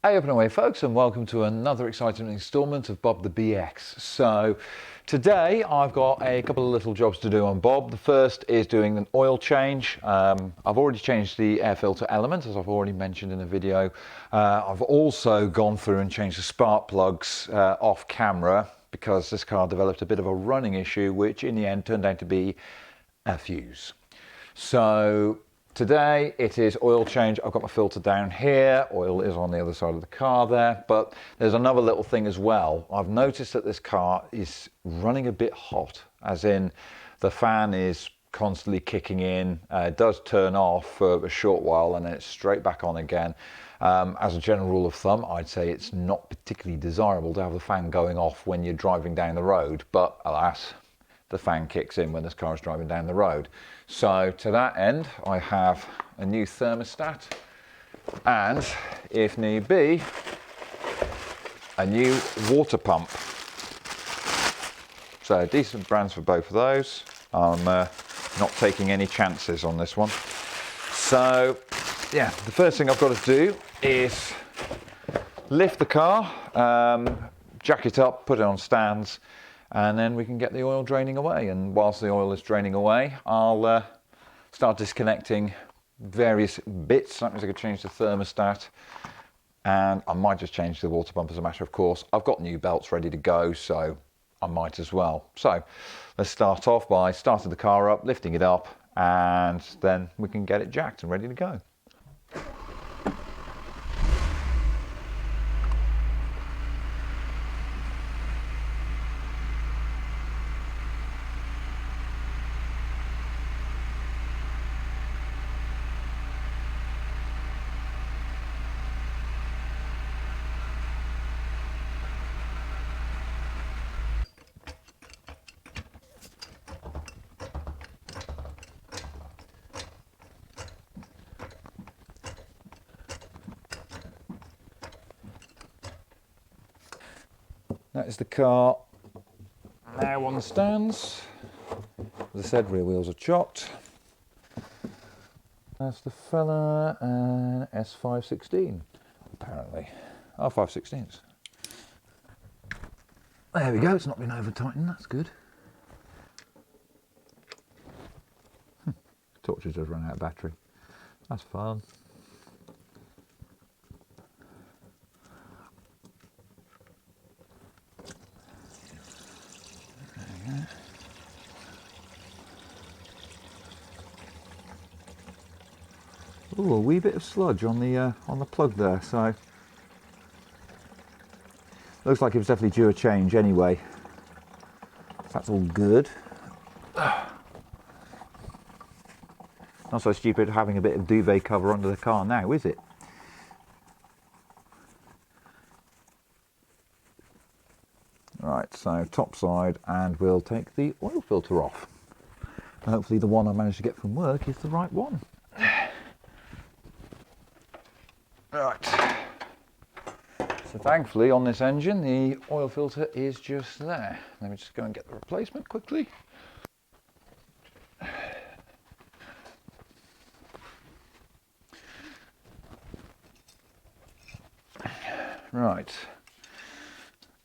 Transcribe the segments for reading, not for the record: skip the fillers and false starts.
Hey up and away folks, and welcome to another exciting instalment of Bob the BX. So today I've got a couple of little jobs to do on Bob. The first is doing an oil change. I've already changed the air filter element, as I've already mentioned in the video. I've also gone through and changed the spark plugs off camera because this car developed a bit of a running issue, which in the end turned out to be a fuse. So today it is oil change. I've got my filter down here, oil is on the other side of the car there, but there's another little thing as well. I've noticed that this car is running a bit hot, as in the fan is constantly kicking in. It does turn off for a short while and then it's straight back on again. As a general rule of thumb, I'd say it's not particularly desirable to have the fan going off when you're driving down the road, but alas, the fan kicks in when this car is driving down the road. So to that end, I have a new thermostat and, if need be, a new water pump. So decent brands for both of those. I'm not taking any chances on this one. So yeah, the first thing I've got to do is lift the car, jack it up, put it on stands, and then we can get the oil draining away. And whilst the oil is draining away, I'll start disconnecting various bits. That means I could change the thermostat, and I might just change the water pump as a matter of course. I've got new belts ready to go, so I might as well. So let's start off by starting the car up, lifting it up, and then we can get it jacked and ready to go. That is the car now on the stands. As I said, rear wheels are chocked. That's the fella and S516, apparently. Oh, 516s. There we go, it's not been over tightened, that's good. Torches just run out of battery. That's fun. Ooh, a wee bit of sludge on the plug there, so looks like it was definitely due a change anyway. That's all good. Not so stupid having a bit of duvet cover under the car now, is it? Right, so top side, and we'll take the oil filter off. Hopefully the one I managed to get from work is the right one. Right, so thankfully on this engine the oil filter is just there. Let me just go and get the replacement quickly. Right,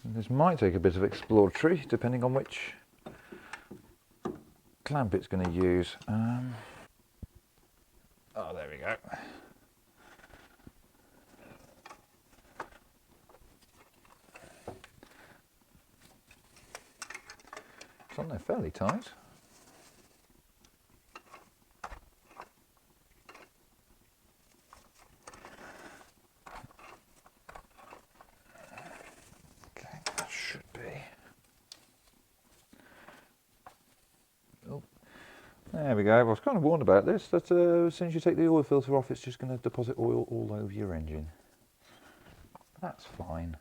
this might take a bit of exploratory depending on which clamp it's going to use. Oh, there we go. It's on there fairly tight. Okay, that should be. Oh, there we go. I was kind of warned about this, that as soon as you take the oil filter off, it's just going to deposit oil all over your engine. That's fine.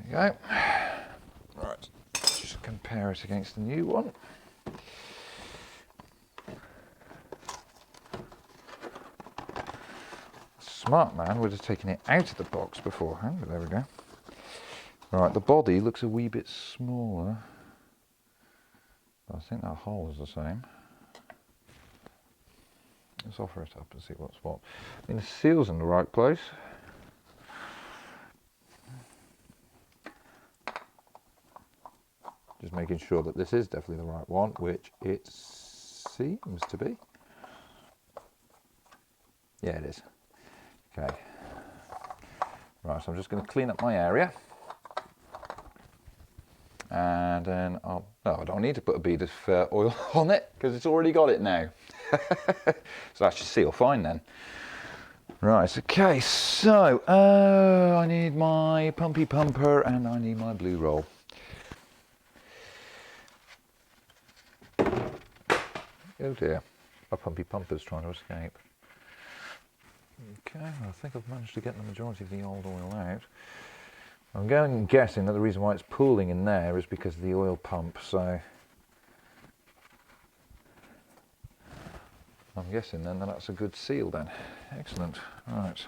There we go. Right, just compare it against the new one. Smart man would have taken it out of the box beforehand, but there we go. Right, the body looks a wee bit smaller. I think that hole is the same. Let's offer it up and see what's what. I mean, the seal's in the right place. Just making sure that this is definitely the right one, which it seems to be. Yeah, it is. Okay. Right, so I'm just going to clean up my area. And then no, I don't need to put a bead of oil on it because it's already got it now. So that should seal fine then. Right, okay, so I need my pumpy pumper and I need my blue roll. Oh dear, my pumpy pumper's trying to escape. Okay, I think I've managed to get the majority of the old oil out. I'm guessing that the reason why it's pooling in there is because of the oil pump, so I'm guessing then that that's a good seal then. Excellent, right.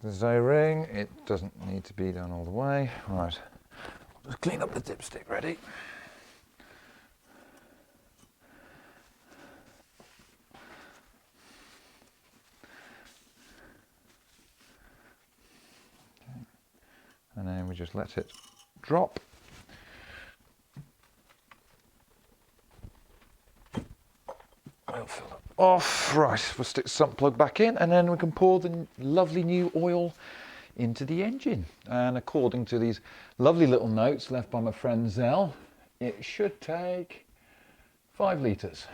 The Z-ring, it doesn't need to be done all the way. Right, just clean up the dipstick ready. Okay. And then we just let it drop. We'll fill it off. Right, we'll stick the sump plug back in and then we can pour the lovely new oil into the engine. And according to these lovely little notes left by my friend Zell, it should take 5 litres.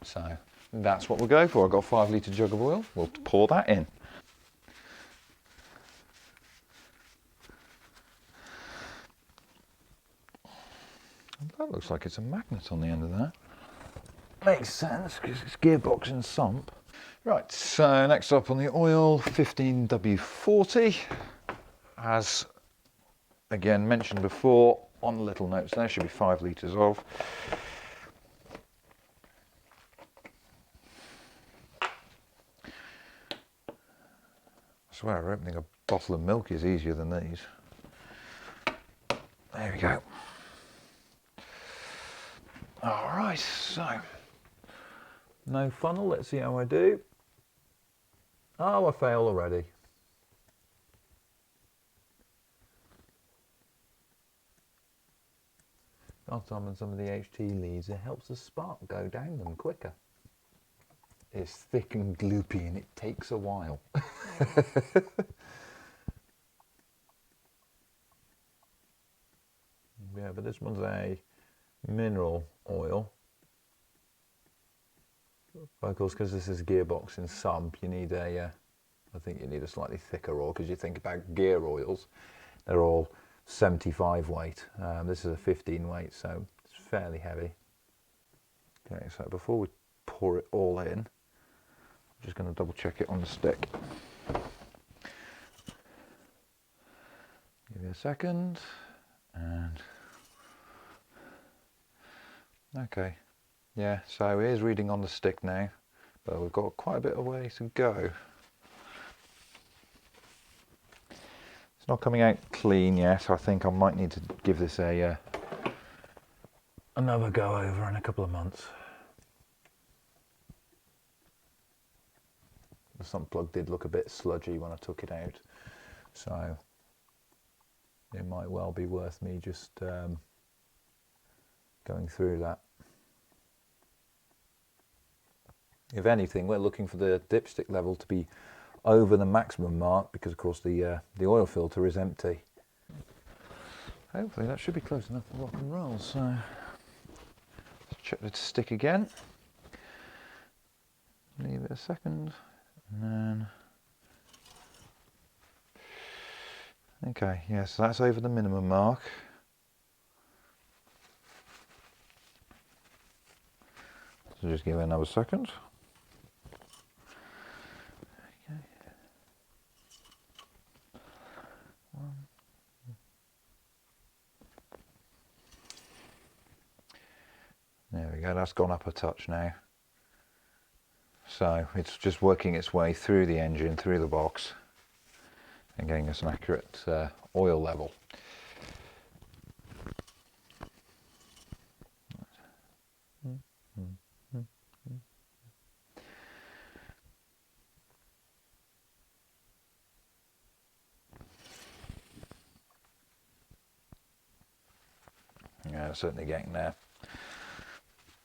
So that's what we'll go for. I've got a 5 litre jug of oil. We'll pour that in. That looks like it's a magnet on the end of that. Makes sense because it's gearbox and sump. Right, so next up on the oil, 15W40. As again mentioned before on the little notes there, should be 5 litres of. I swear opening a bottle of milk is easier than these. There we go. Alright, so no funnel, let's see how I do. Oh, I fail already. Last time on some of the HT leads, it helps the spark go down them quicker. It's thick and gloopy and it takes a while. Yeah, but this one's a mineral oil. Of course, because this is gearbox and sump, you need a, I think you need a slightly thicker oil, because you think about gear oils, they're all 75 weight. This is a 15 weight, so it's fairly heavy. Okay, so before we pour it all in, I'm just going to double check it on the stick. Give it a second, and okay. Yeah, so it is reading on the stick now, but we've got quite a bit of way to go. It's not coming out clean yet. I think I might need to give this a another go over in a couple of months. The sump plug did look a bit sludgy when I took it out, so it might well be worth me just going through that. If anything, we're looking for the dipstick level to be over the maximum mark because, of course, the oil filter is empty. Hopefully that should be close enough to rock and roll. So let's check the stick again. Leave it a second, and then okay, yes, yeah, so that's over the minimum mark. So just give it another second. There we go, that's gone up a touch now. So it's just working its way through the engine, through the box, and getting us an accurate oil level. Yeah, certainly getting there.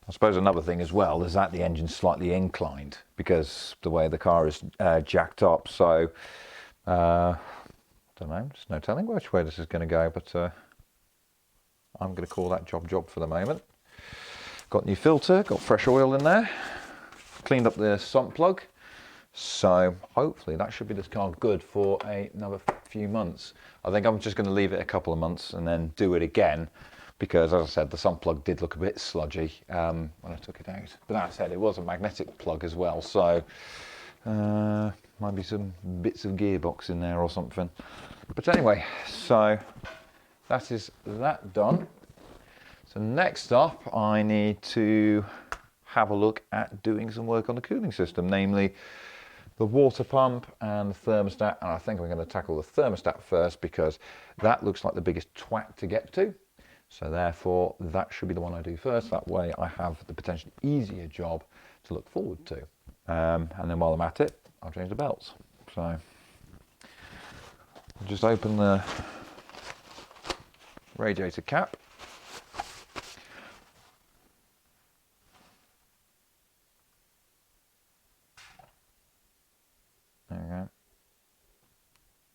I suppose another thing as well is that the engine's slightly inclined because the way the car is jacked up. So I don't know, there's no telling which way this is going to go, but I'm going to call that job for the moment. Got new filter, got fresh oil in there, cleaned up the sump plug. So hopefully that should be this car good for another few months. I think I'm just going to leave it a couple of months and then do it again, because as I said, the sump plug did look a bit sludgy when I took it out. But that said, it was a magnetic plug as well, so might be some bits of gearbox in there or something. But anyway, so that is that done. So next up, I need to have a look at doing some work on the cooling system, namely the water pump and the thermostat. And I think I'm going to tackle the thermostat first because that looks like the biggest twat to get to. So therefore, that should be the one I do first. That way I have the potentially easier job to look forward to. And then while I'm at it, I'll change the belts. So I'll just open the radiator cap. There we go.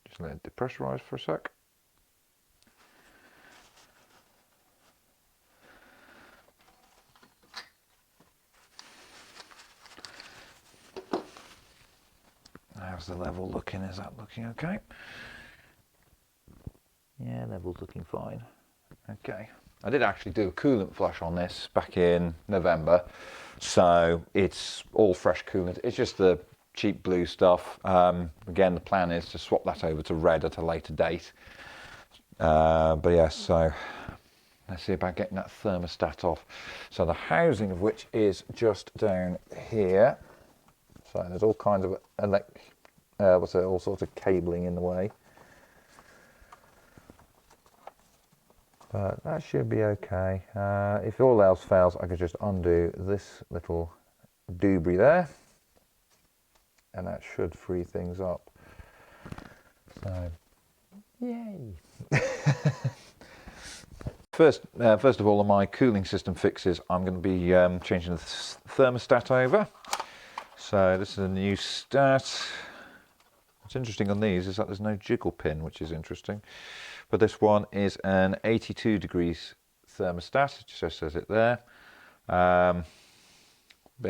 Just let it depressurize for a sec. How's the level looking? Is that looking okay? Yeah, level's looking fine. Okay. I did actually do a coolant flush on this back in November, so it's all fresh coolant. It's just the cheap blue stuff. Again, the plan is to swap that over to red at a later date. But yeah, so let's see about getting that thermostat off. So the housing of which is just down here. So there's all kinds of all sorts of cabling in the way. But that should be okay. If all else fails, I could just undo this little doobry there, and that should free things up. So, yay! First of all, on my cooling system fixes, I'm going to be changing the thermostat over. So this is a new stat. What's interesting on these is that there's no jiggle pin, which is interesting. But this one is an 82 degrees thermostat. It just says it there. Yeah,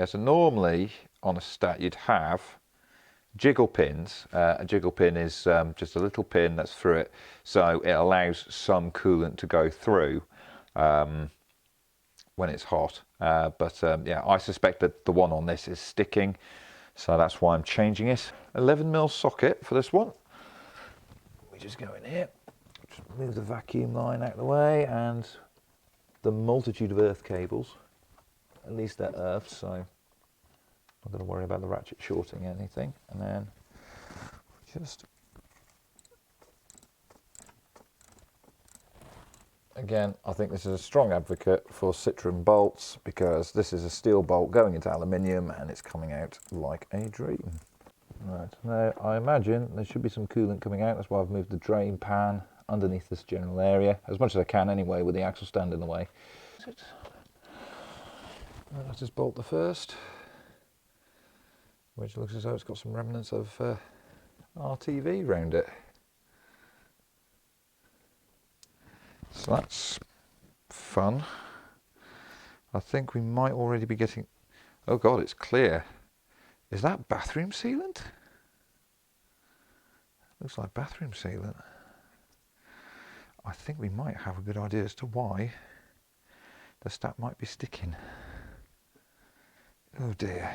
so normally on a stat you'd have jiggle pins. A jiggle pin is just a little pin that's through it, so it allows some coolant to go through when it's hot. Yeah, I suspect that the one on this is sticking, so that's why I'm changing it. 11mm socket for this one. We just go in here, just move the vacuum line out of the way, and the multitude of earth cables. At least they're earth, so I'm not going to worry about the ratchet shorting anything. And then just, again, I think this is a strong advocate for Citroen bolts, because this is a steel bolt going into aluminium and it's coming out like a dream. Right, now I imagine there should be some coolant coming out. That's why I've moved the drain pan underneath this general area, as much as I can anyway, with the axle stand in the way. Let's just bolt the first, which looks as though it's got some remnants of RTV around it. So that's fun. I think we might already be getting... Oh God, it's clear. Is that bathroom sealant? Looks like bathroom sealant. I think we might have a good idea as to why the stat might be sticking. Oh dear.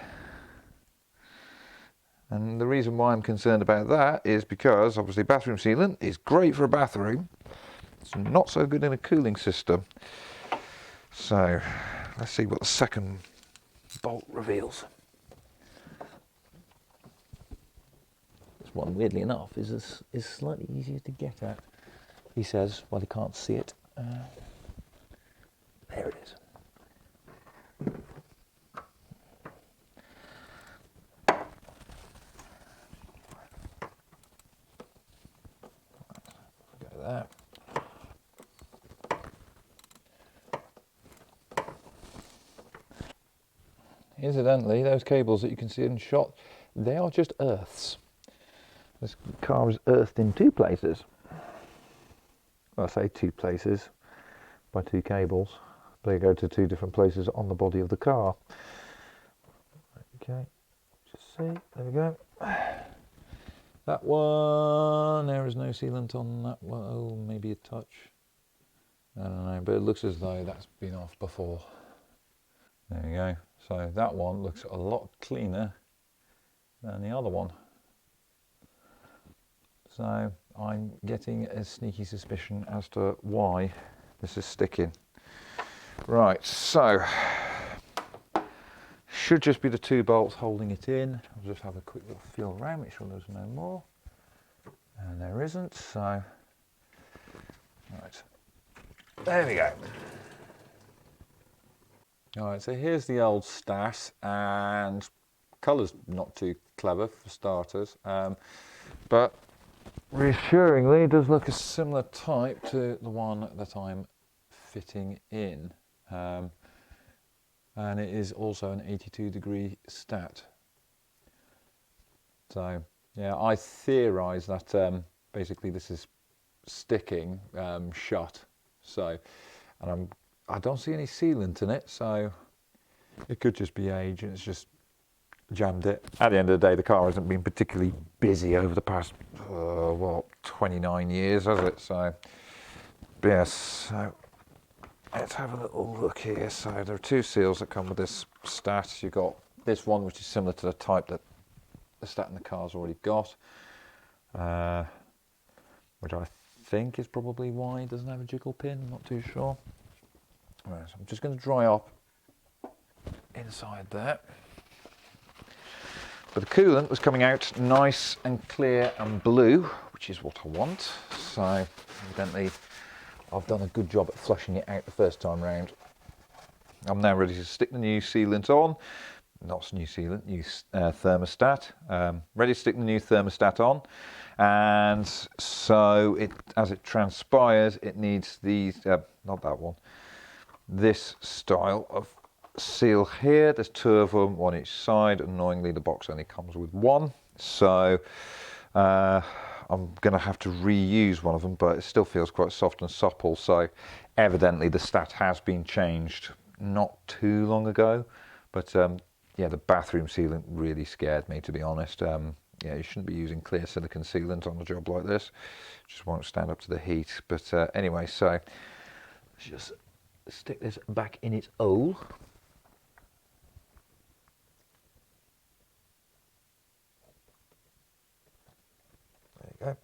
And the reason why I'm concerned about that is because obviously bathroom sealant is great for a bathroom. It's not so good in a cooling system. So let's see what the second bolt reveals. this one, weirdly enough, is slightly easier to get at. He says, well, he can't see it. There it is. Go there. Incidentally, those cables that you can see in shot, they are just earths. This car is earthed in two places. Well, I say two places by two cables. They go to two different places on the body of the car. Okay, just see, there we go. That one, there is no sealant on that one. Oh, maybe a touch. I don't know, but it looks as though that's been off before. There you go. So that one looks a lot cleaner than the other one. So I'm getting a sneaky suspicion as to why this is sticking. Right, so should just be the two bolts holding it in. I'll just have a quick little feel around, make sure there's no more. And there isn't, so right. There we go. Alright, so here's the old Stat, and colour's not too clever for starters, but reassuringly it does look a similar type to the one that I'm fitting in, and it is also an 82-degree Stat. So yeah, I theorise that basically this is sticking shut, so, and I don't see any sealant in it, so it could just be age and it's just jammed it. At the end of the day, the car hasn't been particularly busy over the past, 29 years, has it? So, yes, so let's have a little look here. So there are two seals that come with this Stat. You've got this one, which is similar to the type that the Stat in the car's already got, which I think is probably why it doesn't have a jiggle pin, I'm not too sure. Right, so I'm just going to dry up inside there. But the coolant was coming out nice and clear and blue, which is what I want. So evidently I've done a good job at flushing it out the first time round. I'm now ready to stick the new sealant on. Not new sealant, new thermostat. Ready to stick the new thermostat on. And so as it transpires, it needs these, not that one, this style of seal here. There's two of them, one each side. Annoyingly, the box only comes with one, so I'm going to have to reuse one of them, but it still feels quite soft and supple. So evidently the Stat has been changed not too long ago, but yeah, the bathroom sealant really scared me, to be honest. Yeah, you shouldn't be using clear silicone sealant on a job like this. It just won't stand up to the heat. But anyway, so let's just stick this back in its hole. There you go.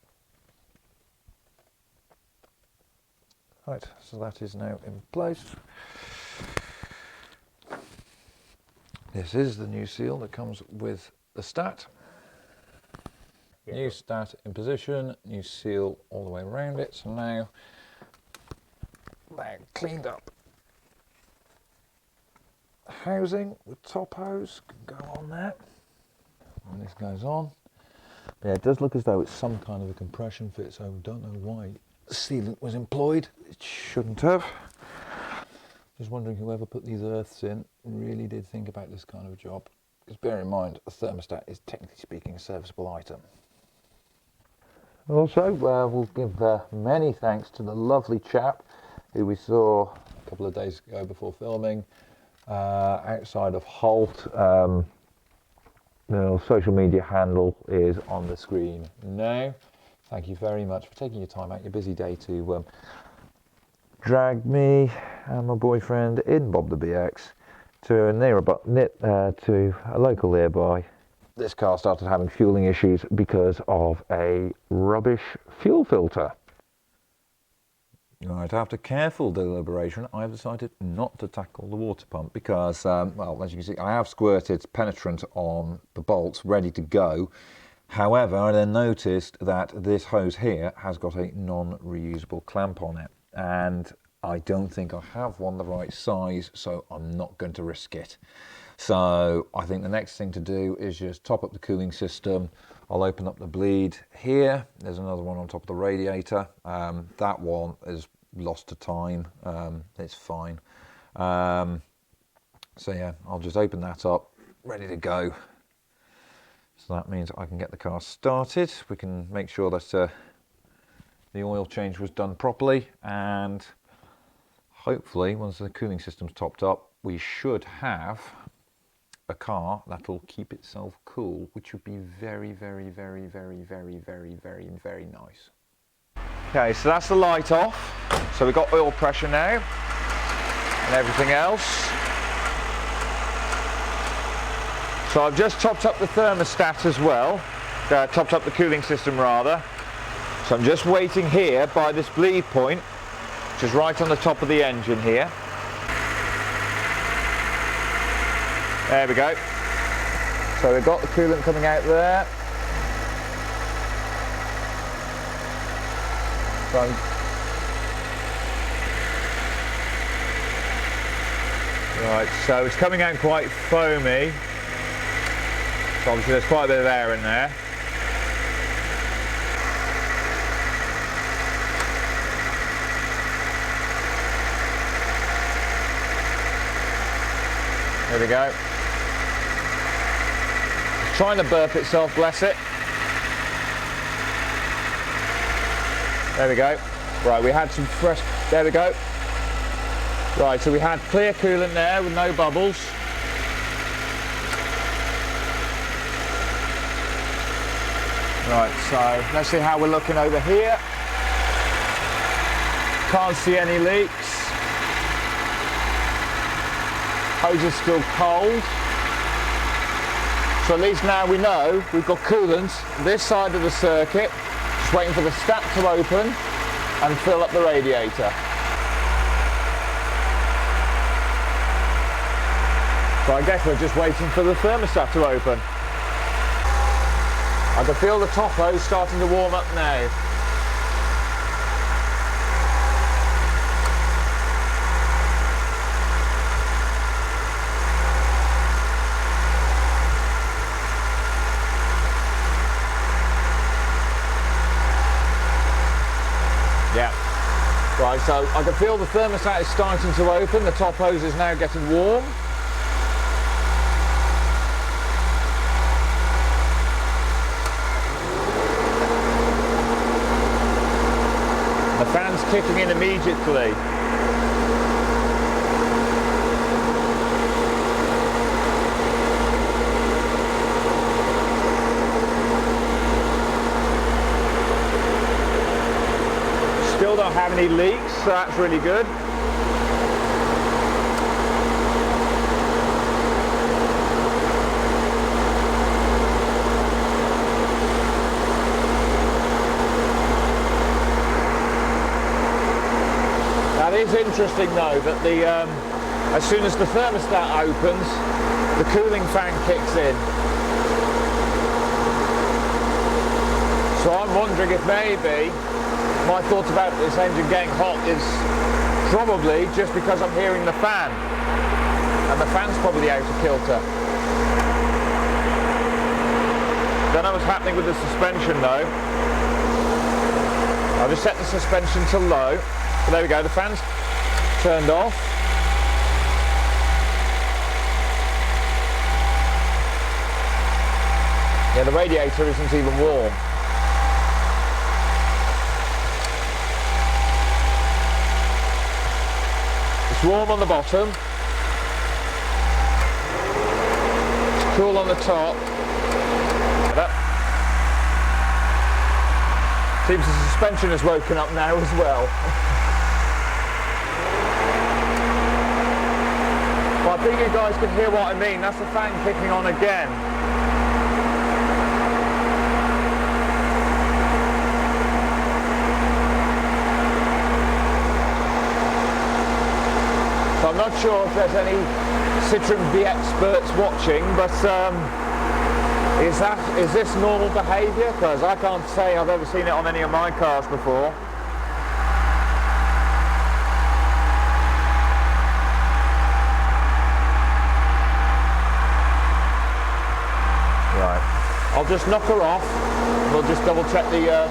Right, so that is now in place. This is the new seal that comes with the Stat. Yeah. New Stat in position, new seal all the way around it. So now they're cleaned up. Housing with top hose can go on there. And this goes on. Yeah, it does look as though it's some kind of a compression fit, so I don't know why sealant was employed. It shouldn't have. Just wondering whoever put these earths in really did think about this kind of job. Because bear in mind, a thermostat is technically speaking a serviceable item. Also, we'll give many thanks to the lovely chap who we saw a couple of days ago before filming outside of Holt. The social media handle is on the screen now. Thank you very much for taking your time out your busy day to drag me and my boyfriend in Bob the BX to a local nearby. This car started having fueling issues because of a rubbish fuel filter. Right, after careful deliberation, I've decided not to tackle the water pump because, well, as you can see, I have squirted penetrant on the bolts ready to go, However, I then noticed that this hose here has got a non-reusable clamp on it, and I don't think I have one the right size, so I'm not going to risk it. So I think the next thing to do is just top up the cooling system. I'll open up the bleed here. There's another one on top of the radiator. That one is lost to time. It's fine. So yeah, I'll just open that up, ready to go. So that means I can get the car started. We can make sure that the oil change was done properly, and hopefully once the cooling system's topped up, we should have a car that'll keep itself cool, which would be very, very, very, very, very, very, very, very nice. Okay, so that's the light off. So we've got oil pressure now and everything else. So I've just topped up the thermostat as well, topped up the cooling system rather. So I'm just waiting here by this bleed point, which is right on the top of the engine here. There we go. So we've got the coolant coming out there. Right, so it's coming out quite foamy. So obviously there's quite a bit of air in there. There we go. It's trying to burp itself, bless it. There we go. Right, we had some fresh, there we go. Right, so we had clear coolant there with no bubbles. Right, so let's see how we're looking over here. Can't see any leaks. Hose is still cold. So at least now we know we've got coolant this side of the circuit, just waiting for the stat to open and fill up the radiator. So I guess we're just waiting for the thermostat to open. I can feel the top hose starting to warm up now. Yeah. Right, so I can feel the thermostat is starting to open. The top hose is now getting warm. The fan's kicking in immediately. Still don't have any leaks, so that's really good. That is interesting though, that as soon as the thermostat opens, the cooling fan kicks in. So I'm wondering if maybe my thoughts about this engine getting hot is probably just because I'm hearing the fan, and the fan's probably out of kilter. Don't know what's happening with the suspension though. I'll just set the suspension to low. So there we go, the fan's turned off. Yeah, the radiator isn't even warm. It's warm on the bottom. It's cool on the top. Seems the suspension has woken up now as well. But I think you guys can hear what I mean. That's the fan kicking on again. So I'm not sure if there's any Citroen V experts watching, but Is this normal behaviour? Because I can't say I've ever seen it on any of my cars before. Right, I'll just knock her off. We'll just double check the...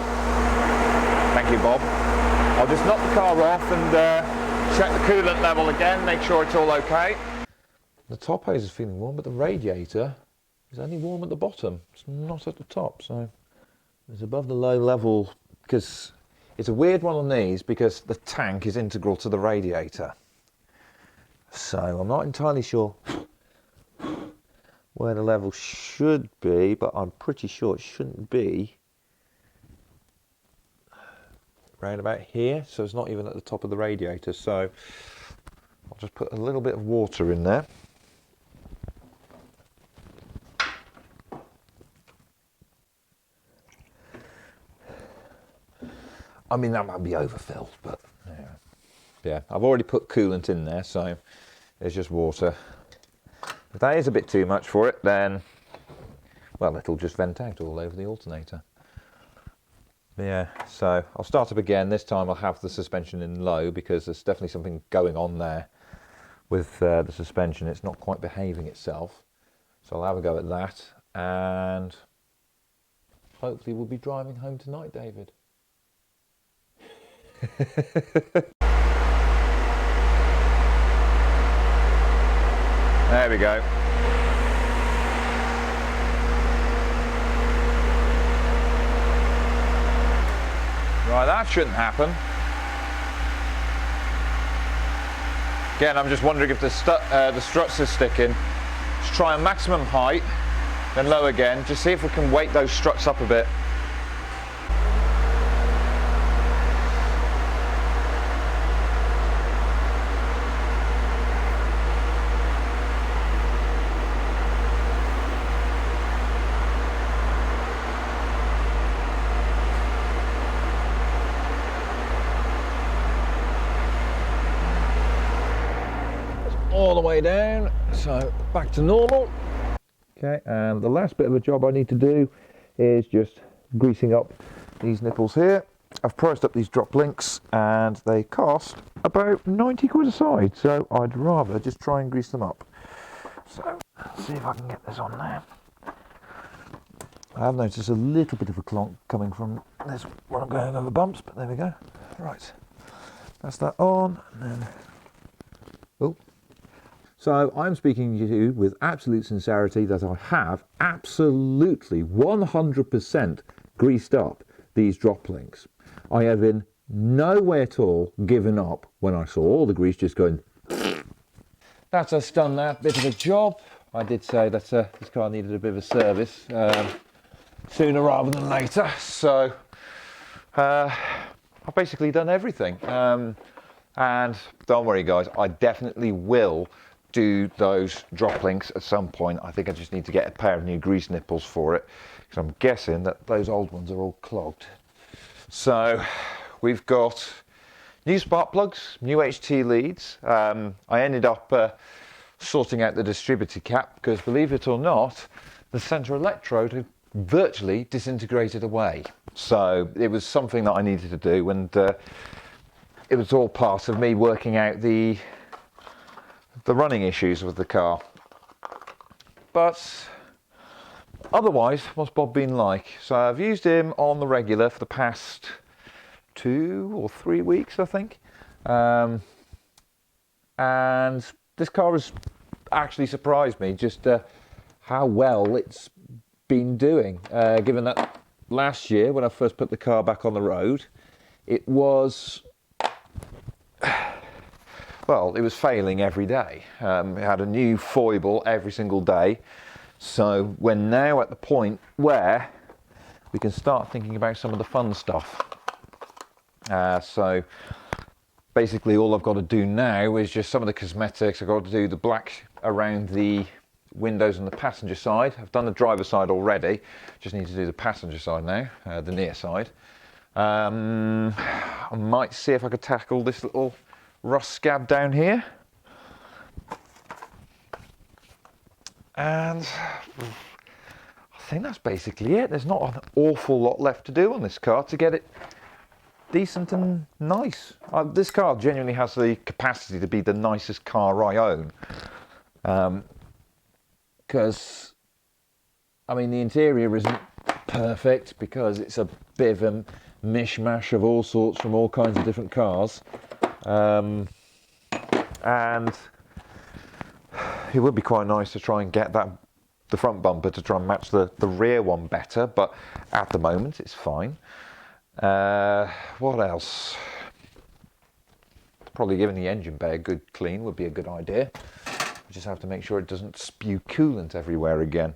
Thank you, Bob. I'll just knock the car off and check the coolant level again, make sure it's all okay. The top hose is feeling warm, but the radiator is only warm at the bottom. It's not at the top, so it's above the low level, because it's a weird one on these because the tank is integral to the radiator. So I'm not entirely sure where the level should be, but I'm pretty sure it shouldn't be around about here, so it's not even at the top of the radiator. So I'll just put a little bit of water in there. I mean, that might be overfilled, but yeah, I've already put coolant in there, so it's just water. If that is a bit too much for it, then, well, it'll just vent out all over the alternator. Yeah, so I'll start up again. This time I'll have the suspension in low, because there's definitely something going on there with the suspension. It's not quite behaving itself. So I'll have a go at that, and hopefully we'll be driving home tonight, David. There we go. Right, that shouldn't happen. Again, I'm just wondering if the struts are sticking. Let's try a maximum height, then low again. Just see if we can weight those struts up a bit. All the way down, so back to normal. Okay, and the last bit of a job I need to do is just greasing up these nipples here. I've priced up these drop links and they cost about 90 quid a side, so I'd rather just try and grease them up. So let's see if I can get this on there. I have noticed a little bit of a clonk coming from this when I'm going over bumps, but there we go. Right, that's that on, and then oh. So I'm speaking to you with absolute sincerity that I have absolutely 100% greased up these drop links. I have in no way at all given up when I saw all the grease just going. That's us done that bit of a job. I did say that this car needed a bit of a service sooner rather than later. So I've basically done everything. And don't worry guys, I definitely will do those drop links at some point. I think I just need to get a pair of new grease nipples for it, because I'm guessing that those old ones are all clogged. So we've got new spark plugs, new HT leads. I ended up sorting out the distributor cap, because believe it or not, the centre electrode had virtually disintegrated away. So it was something that I needed to do, and it was all part of me working out the running issues with the car. But otherwise, what's Bob been like? So I've used him on the regular for the past 2 or 3 weeks, I think. And this car has actually surprised me just how well it's been doing. Given that last year, when I first put the car back on the road, it was... well, it was failing every day. It had a new foible every single day. So we're now at the point where we can start thinking about some of the fun stuff. So basically all I've got to do now is just some of the cosmetics. I've got to do the black around the windows on the passenger side. I've done the driver side already. Just need to do the passenger side now, the near side. I might see if I could tackle this little rust scab down here, and I think that's basically it. There's not an awful lot left to do on this car to get it decent and nice. This car genuinely has the capacity to be the nicest car I own. Because, I mean, the interior isn't perfect because it's a bit of a mishmash of all sorts from all kinds of different cars. And it would be quite nice to try and get the front bumper to try and match the rear one better, but at the moment it's fine. What else? Probably giving the engine bay a good clean would be a good idea. We just have to make sure it doesn't spew coolant everywhere again,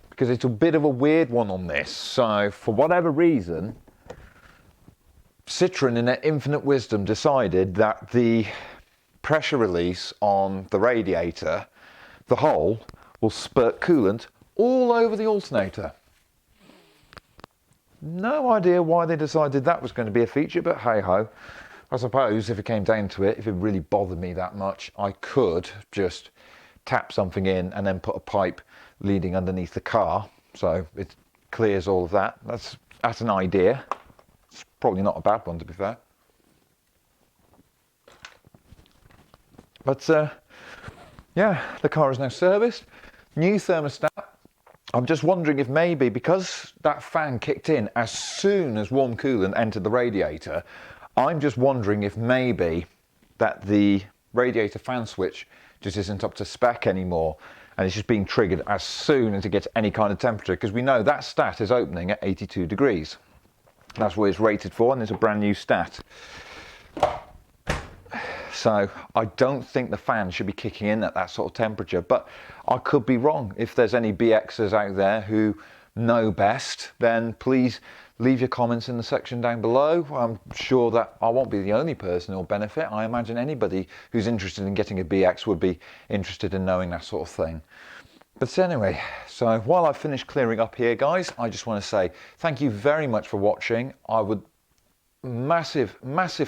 because it's a bit of a weird one on this. So for whatever reason, Citroen in their infinite wisdom decided that the pressure release on the radiator, the hole, will spurt coolant all over the alternator. No idea why they decided that was going to be a feature, but hey ho. I suppose if it came down to it, if it really bothered me that much, I could just tap something in and then put a pipe leading underneath the car, so it clears all of that. That's an idea. It's probably not a bad one, to be fair. But yeah, the car is now serviced. New thermostat. I'm just wondering if maybe because that fan kicked in as soon as warm coolant entered the radiator, I'm just wondering if maybe that the radiator fan switch just isn't up to spec anymore, and it's just being triggered as soon as it gets any kind of temperature, because we know that stat is opening at 82 degrees. That's what it's rated for, and it's a brand new stat. So I don't think the fan should be kicking in at that sort of temperature, but I could be wrong. If there's any BXers out there who know best, then please leave your comments in the section down below. I'm sure that I won't be the only person who'll benefit. I imagine anybody who's interested in getting a BX would be interested in knowing that sort of thing. But anyway, so while I've finished clearing up here, guys, I just want to say thank you very much for watching. I would massive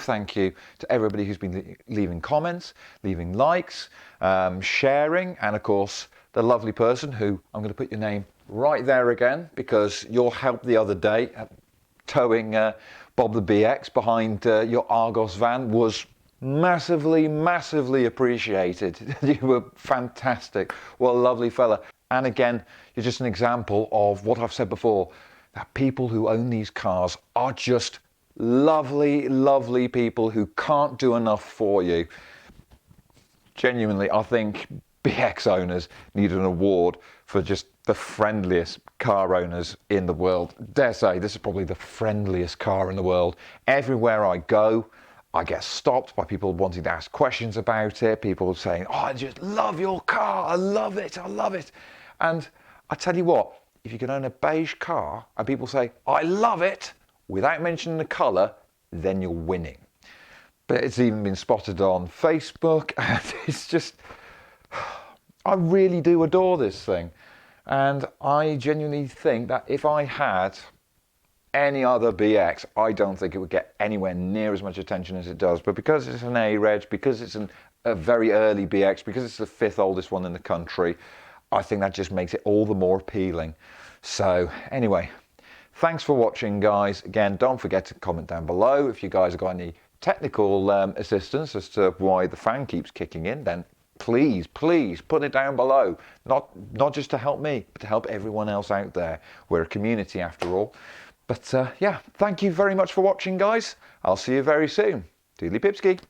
thank you to everybody who's been leaving comments, leaving likes, sharing, and of course the lovely person who I'm going to put your name right there again, because your help the other day at towing Bob the BX behind your Argos van was massively appreciated. You were fantastic. What a lovely fella. And again, you're just an example of what I've said before, that people who own these cars are just lovely people who can't do enough for you. Genuinely, I think BX owners need an award for just the friendliest car owners in the world. Dare say, this is probably the friendliest car in the world. Everywhere I go, I get stopped by people wanting to ask questions about it, people saying, oh, I just love your car, I love it. And I tell you what, if you can own a beige car and people say, I love it, without mentioning the colour, then you're winning. But it's even been spotted on Facebook, and it's just, I really do adore this thing. And I genuinely think that if I had any other BX, I don't think it would get anywhere near as much attention as it does. But because it's an A-Reg, because it's a very early BX, because it's the 5th oldest one in the country, I think that just makes it all the more appealing. So anyway, thanks for watching, guys. Again, don't forget to comment down below if you guys have got any technical assistance as to why the fan keeps kicking in. Then please put it down below. Not just to help me, but to help everyone else out there. We're a community after all. But yeah, thank you very much for watching, guys. I'll see you very soon. Doodly pipski.